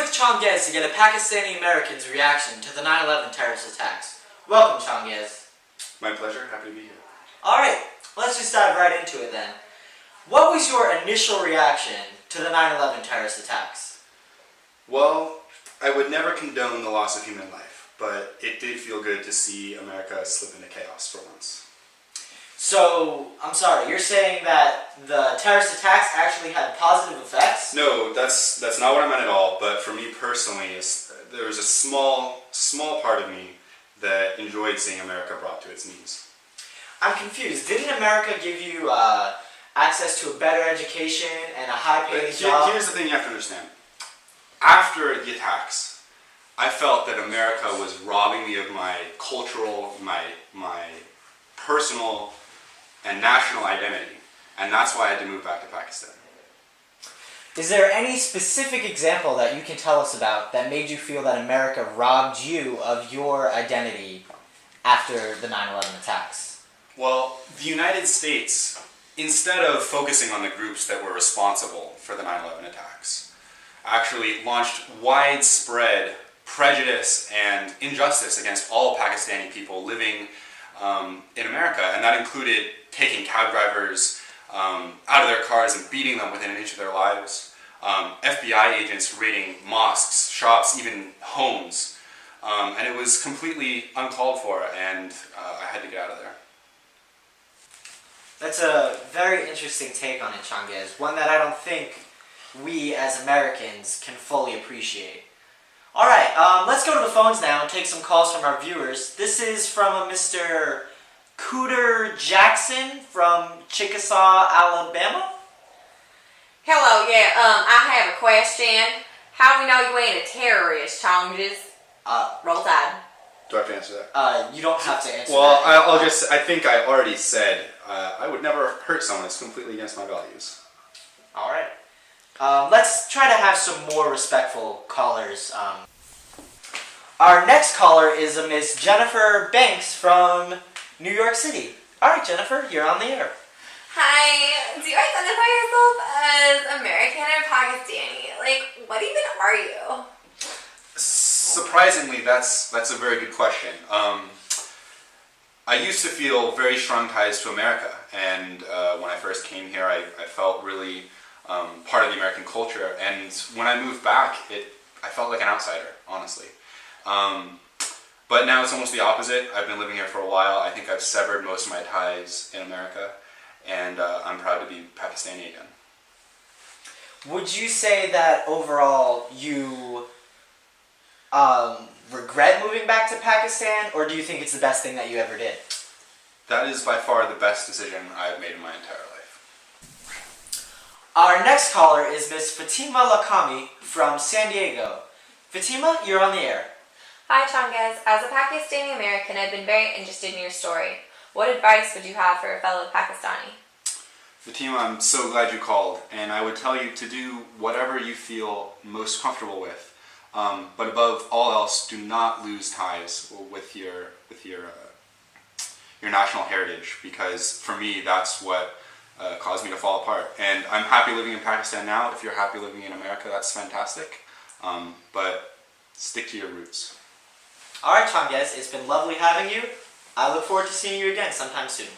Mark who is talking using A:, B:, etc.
A: with Changez to get a Pakistani American's reaction to the 9/11 terrorist attacks. Welcome, Changez.
B: My pleasure. Happy to be here.
A: Alright, let's just dive right into it then. What was your initial reaction to the 9/11 terrorist attacks?
B: Well, I would never condone the loss of human life, but it did feel good to see America slip into chaos for once.
A: So, I'm sorry, you're saying that the terrorist attacks actually had positive effects?
B: No, that's not what I meant at all, but for me personally, there was a small part of me that enjoyed seeing America brought to its knees.
A: I'm confused. Didn't America give you access to a better education and a high-paying job?
B: Here's the thing you have to understand. After the attacks, I felt that America was robbing me of my cultural, my personal and national identity, and that's why I had to move back to Pakistan.
A: Is there any specific example that you can tell us about that made you feel that America robbed you of your identity after the 9/11 attacks?
B: Well, the United States, instead of focusing on the groups that were responsible for the 9/11 attacks, actually launched widespread prejudice and injustice against all Pakistani people living in America, and that included taking cab drivers out of their cars and beating them within an inch of their lives, FBI agents raiding mosques, shops, even homes, and it was completely uncalled for, and I had to get out of there.
A: That's a very interesting take on it, Changez, one that I don't think we as Americans can fully appreciate. Alright, let's go to the phones now and take some calls from our viewers. This is from a Mr. Cooter Jackson from Chickasaw, Alabama.
C: Hello, yeah, I have a question. How do we know you ain't a terrorist, Changez? Roll Tide.
B: Do I have to answer that?
A: You don't have to answer
B: Well,
A: that.
B: I think I already said, I would never hurt someone. It's completely against my values.
A: Alright. Let's try to have some more respectful callers. Our next caller is a Miss Jennifer Banks from New York City. Alright, Jennifer, you're on the air.
C: Hi, do you identify yourself as American or Pakistani? Like, what even are you?
B: Surprisingly, that's a very good question. I used to feel very strong ties to America, and when I first came here, I felt really part of the American culture, and when I moved back, I felt like an outsider, honestly. But now it's almost the opposite. I've been living here for a while. I think I've severed most of my ties in America, and I'm proud to be Pakistani again.
A: Would you say that overall you regret moving back to Pakistan, or do you think it's the best thing that you ever did?
B: That is by far the best decision I've made in my entire life.
A: Our next caller is Miss Fatima Lakami from San Diego. Fatima, you're on the air.
C: Hi, Changez. As a Pakistani American, I've been very interested in your story. What advice would you have for a fellow Pakistani?
B: Fatima, I'm so glad you called, and I would tell you to do whatever you feel most comfortable with. But above all else, do not lose ties with your national heritage, because for me, that's what caused me to fall apart. And I'm happy living in Pakistan now. If you're happy living in America, that's fantastic. But stick to your roots.
A: Alright, Changez, it's been lovely having you. I look forward to seeing you again sometime soon.